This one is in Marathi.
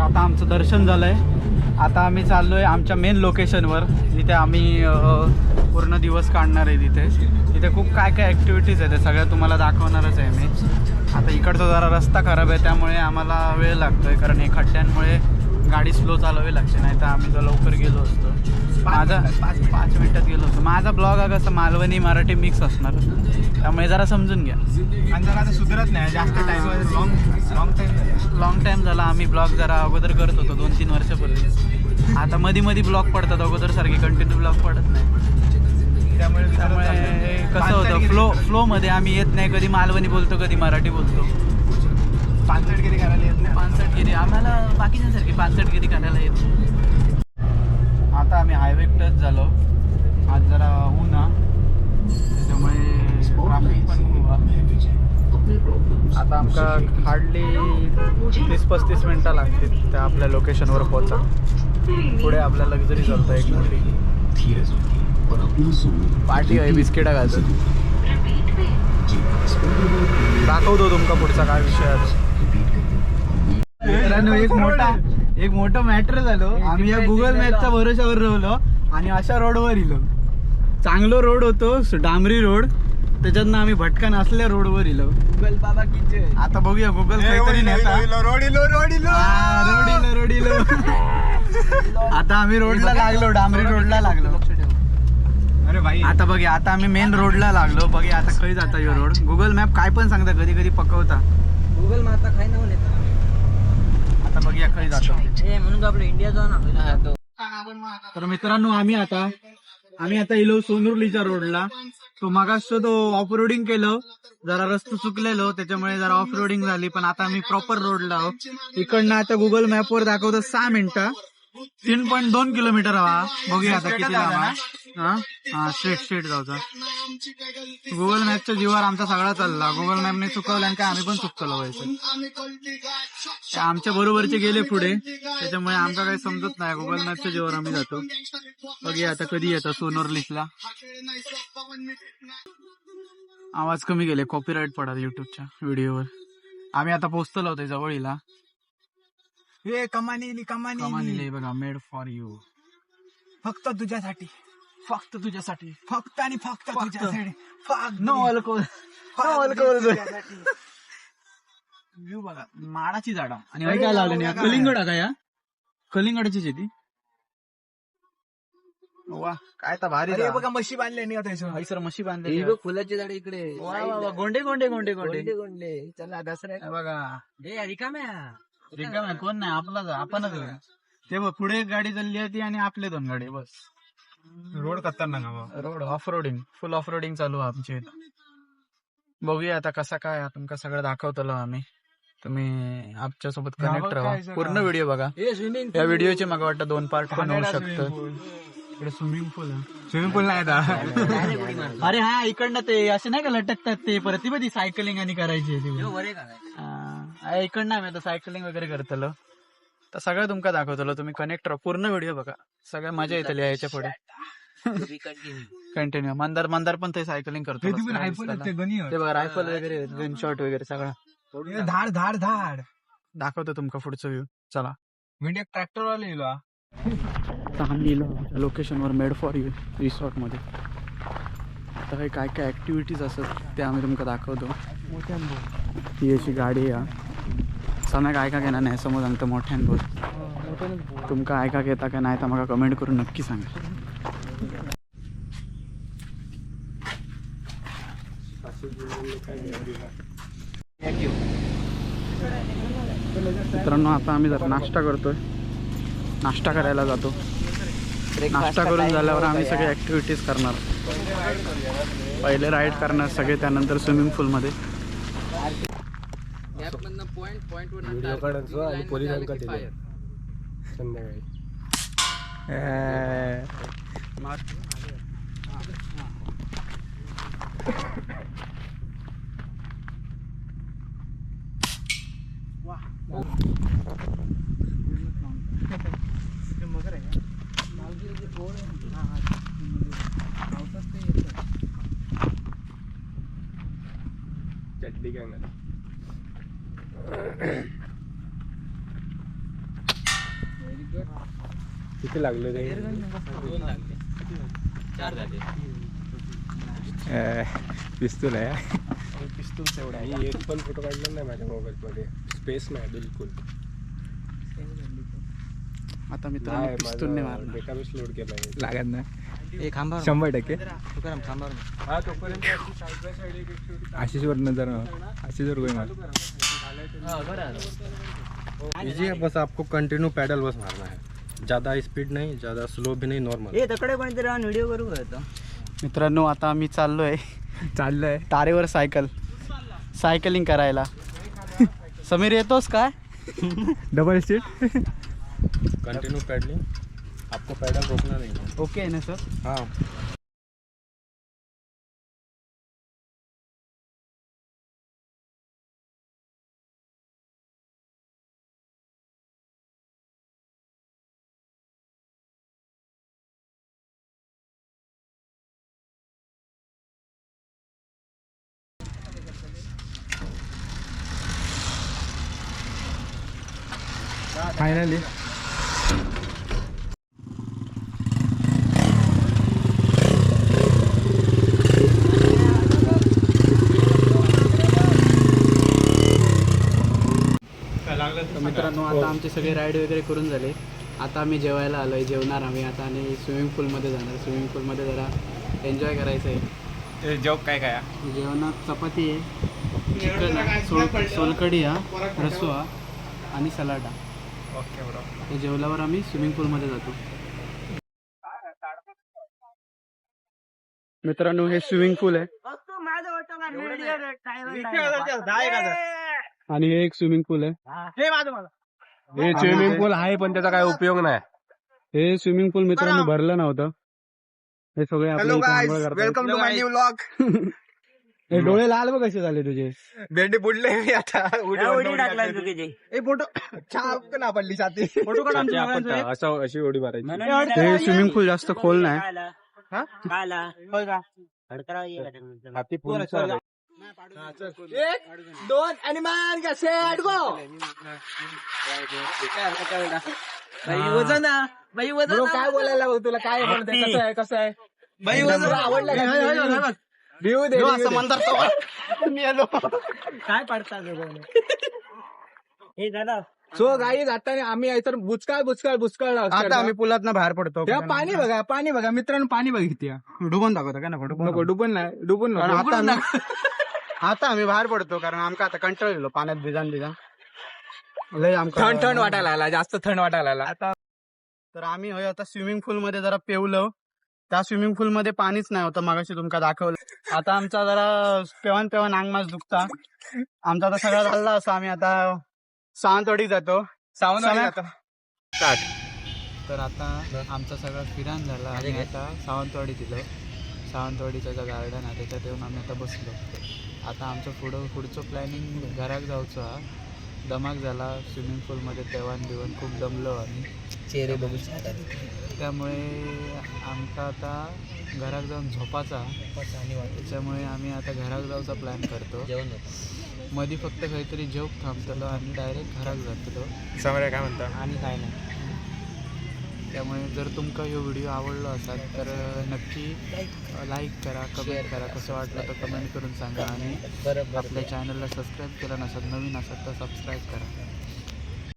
आता आमचं दर्शन झालं आहे. आता आम्ही चाललो आहे आमच्या मेन लोकेशनवर, जिथे आम्ही पूर्ण दिवस काढणार आहे. तिथे खूप काय काय ॲक्टिव्हिटीज आहेत, ते सगळ्या तुम्हाला दाखवणारच आहे मी. आता इकडचा जरा रस्ता खराब आहे, त्यामुळे आम्हाला वेळ लागतो आहे, कारण हे खड्ड्यांमुळे गाडी स्लो चालवावी लागते. नाही तर आम्ही तर लवकर गेलो असतो. माझा 5 मिनिटात गेलो असतो. माझा ब्लॉग हा कसं मालवणी मराठी मिक्स असणार, त्यामुळे जरा समजून घ्या. आणि जरा आता सुधरत नाही जास्त टाइम, लॉंग टाईम झाला. आम्ही ब्लॉग जरा अगोदर करत होतो 2-3 वर्षापूर्वी. आता मध्ये ब्लॉग पडतात, अगोदर सारखे कंटिन्यू ब्लॉग पडत नाही. त्यामुळे कसं होतं, फ्लोमध्ये आम्ही येत नाही. कधी मालवणी बोलतो, कधी मराठी बोलतो. पानसटगिरी करायला येत नाही. पानसटगिरी आम्हाला बाकीच्यांसारखी पानसटगिरी करायला येत नाही. आता आम्ही हायवे टच झालो. आज जरा ऊन हा, त्याच्यामुळे ट्रॅफिक पण खूप आहे. आता आमका हार्डली 30-35 मिनटं लागतील त्या आपल्या लोकेशनवर पोहोचा. पुढे आपल्या लक्झरी चालतं एक मोठी पार्टी आहे, बिस्किटा घालतो. दाखवतो तुमका पुढचा काय विषय आहे. एक मोठं मॅटर झालो. आम्ही या गुगल मॅपच्या भरोशावर राहिलो आणि अशा रोडवर इलो. चांगलो रोड होतो, डांबरी रोड, त्याच्यातनं आम्ही भटकन असल्या रोडवर इलो. गुगल बाबा किचे. आता बघूया गुगल काहीतरी नेता. रोड इलो. आता आम्ही रोडला लागलो, डांबरी रोडला लागलो. अरे भाई, आता बघूया, आता आम्ही मेन रोडला लागलो. बघूया आता खय जाता यो रोड. गुगल मॅप काय पण सांगता, कधी कधी पकवता. गुगल माता खाय ना नेता. आता बघूया खय जातो. म्हणून आपलं इंडिया जाऊ ना. तर मित्रांनो, आम्ही आता इलो सोनुर्लीच्या रोडला. तो मागास तो ऑफ रोडिंग केलं, जरा रस्ता चुकलेलो, त्याच्यामुळे जरा ऑफ रोडिंग झाली. पण आता आम्ही प्रॉपर रोडला आहोत. इकडनं आता गुगल मॅपवर दाखवतो 6 मिनिटं, 3.2 किलोमीटर हवा. बघूया आता किती लांब. हा स्ट्रेट जाऊचा. गुगल मॅपच्या जीवावर आमचा सगळा चालला. गुगल मॅपने चुकवला आणि काय आम्ही पण चुकलो व्हायचं. आमच्या बरोबरचे गेले पुढे, त्याच्यामुळे आमका काही समजत नाही. गुगल मॅपच्या जीवावर आम्ही जातो. बघूया आता कधी येतं सोनोर्लीसला. आवाज कमी गेले, कॉपीराईट पडा युट्यूबच्या व्हिडिओवर. आम्ही आता पोहोचलो होतो जवळीला. कमानी बघा, मेड फॉर यू. फक्त तुझ्यासाठी, फक्त तुझ्यासाठी, फक्त आणि फक्त तुझ्यासाठी. No alcohol. व्ह्यू बघा, माडाची झाडा आणि काय लावले नाही. कलिंगड का या कलिंगडाची शेती. वा, काय तर भारी. बघा म्हशी बांधल्या नाही आता. सर म्हशी बांधले, फुलाची झाड इकडे. वा गोंडे गोंडे गोंडे गोंडे गोंडे. चला दसऱ्या बघा. रिकाम्या कोण नाही, आपणच. ते बघ, पुढे एक गाडी चालली होती आणि आपले 2 गाडी बस. रोड खतरनाक. रोड ऑफ रोडिंग, फुल ऑफ रोडिंग चालू आहे आमच्या इथं. बघूया आता कसा काय तुमका सगळं दाखवतो आम्ही. तुम्ही आमच्या सोबत कनेक्ट राहा, पूर्ण व्हिडिओ बघा. स्विमिंग या व्हिडिओचे मला वाटतं 2 पार्ट पण होऊ शकतं. इकडे स्विमिंग पूल नाही आता. अरे हा, इकडनं ते असे नाही का लटकतात ते, परत ती बधी सायकलिंग आणि करायची. इकडनं आम्ही आता सायकलिंग वगैरे करतलो. तर सगळं तुमका दाखवतो. तुम्ही कनेक्ट राहा, पूर्ण व्हिडिओ बघा. सगळ्या मजा येतली याच्या पुढे. कंटिन्यू. मंदार पण ते सायकलिंग करतो. ते बघा, रायफल वगैरे, गन शॉट वगैरे सगळं धाड दाखवतो तुमका पुढचं व्ह्यू. चला. मी एक ट्रॅक्टर वाला येलो. आम्ही लोकेशनवर मेड फॉर यू रिसॉर्ट मध्ये. आता काही काय काय ऍक्टिव्हिटीज असतात ते आम्ही तुमका दाखवतो. ती अशी गाडी आहे. सणाक ऐका घेणार नाही, समोर सांगतो मोठ्यान बोल. तुमका ऐका घेता का नाही तर मला कमेंट करून नक्की सांगा. मित्रांनो, आता आम्ही जरा नाश्ता करतोय. नाश्ता करायला जातो. नाश्ता करून झाल्यावर आम्ही सगळे ऍक्टिव्हिटीज करणार. पहिले राईड करणार सगळे, त्यानंतर स्विमिंग पूलमध्ये. व्हिडिओ काढायचो आणि पोलिसांका दिले संध्याकाळी. चड्डी काय किती लागले ते? 4 झाले. पिस्तूल आहे. पिस्तूल एवढा आहे. एक पण फोटो काढला नाही माझ्या मोबाईल मध्ये. स्पेस नाही बिलकुल. आता मित्रांनो पिस्तूलने मारणार. डेटाबेस लोड केलाय. लागत ना ए खांबा 100%. तुकाराम खांबा हा तोपर्यंत साईड बाय साईड एक एक आशिष वर नजर आशिष वर गोई मार. इजी है, बस आपको कंटिन्यू पैडल बस मारना है. ज़्यादा स्पीड नहीं, ज़्यादा स्लो भी नहीं, नॉर्मल. ए तकडे पण तरी व्हिडिओ करू का? मित्रांनो आता आम्ही चाललोय तारेवर सायकलिंग करायला. समीर येतोस काय? Double street. कंटिन्यू पैडलिंग, आपको पैडल रोकना नहीं है. ओके आहे ना सर? हाँ. फायनली मित्रांनो आता आमचे सगळे राईड वगैरे करून झाले. आता आम्ही जेवायला आलोय. जेवणार आम्ही आता आणि स्विमिंग पूलमध्ये जाणार. स्विमिंग पूलमध्ये जरा एन्जॉय करायचं आहे. जोक काय काय? जेवणात चपाती आहे, चिकन आहे, सोलकढी आहे, रस्सा आणि सलाड आहे. Okay bro. हे जेवल्यावर आम्ही स्विमिंग पूलमध्ये जातो. मित्रांनो हे स्विमिंग पूल आहे आणि हे एक स्विमिंग पूल आहे. हे स्विमिंग पूल आहे पण त्याचा काय उपयोग नाही. हे स्विमिंग पूल मित्रांनो भरलं नव्हतं. हे सगळे आपल्या इथे आंघोळ करतात. Welcome to my new vlog. हे डोळे लाल बघ कसे झाले तुझे. भेंडी बुडले मी आता. उडी टाकला चुकीची. ए फोटो छाप ना पडली छाती. फोटो काढ आमच्या आपण दोघांचे. असं अशी उडी मारायची. हे स्विमिंग पूल जास्त खोल नाही. हाती पूल. एक दोन आणि मान का सेट गो. वजन बाई वजन काय बोलायला भाऊ तुला काय बोलते? कसं आहे बाई वजन आवडलं का? रिव्ह्यू दे. असं म्हणतात मी आलो. काय पडतात हे दादा. सो गाई जाताना आम्ही तर बुचकाळ आता आम्ही पुलात बाहेर पडतो. तेव्हा पाणी बघा मित्रांनो. पाणी बघितली. डुबून दाखवतो का ना फोटो? डुबून आता आता आम्ही बाहेर पडतो कारण आमका आता कंटाळ येलो पाण्यात भिजान लय आमका थंड वाटायला आला. जास्त थंड वाटायला आला. आता तर आम्ही होय आता स्विमिंग पूल मध्ये जरा पेवलो. त्या स्विमिंग पूल मध्ये पाणीच नाही होतं. मगाशी तुमका दाखवलं. आता आमचा जरा पेवन अंगमास दुखता. आमचा आता सगळा झाला असं आम्ही आता सावंतवाडी जातो. तर आता आमचा सगळा फिरान झाला. आम्ही आता सावंतवाडी दिलो. सावंतवाडीचं जो गार्डन आहे त्याच्यात येऊन आम्ही आता बसलो. आता आमचं पुढचं प्लॅनिंग घराक जाऊचं हा. दमाक झाला स्विमिंग पूलमध्ये तेवान खूप दमलो आम्ही. चेहरे बघू त्यामुळे आमचा आता घराक जाऊन झोपाचा. त्याच्यामुळे आम्ही आता घराक जाऊचा प्लॅन करतो. जेवण मध्ये फक्त काहीतरी जेवक थांबतलो आणि डायरेक्ट घराक जातलो. समोर काय म्हणता? आणि काय नाही. त्यामुळे जर तुमका हा व्हिडिओ आवडला असाल तर नक्की लाईक करा, कमेंट करा. कसं वाटलं तर कमेंट करून सांगा. आणि आपल्या चॅनलला सबस्क्राईब केलं नसेल, नवीन असाल तर सबस्क्राईब करा.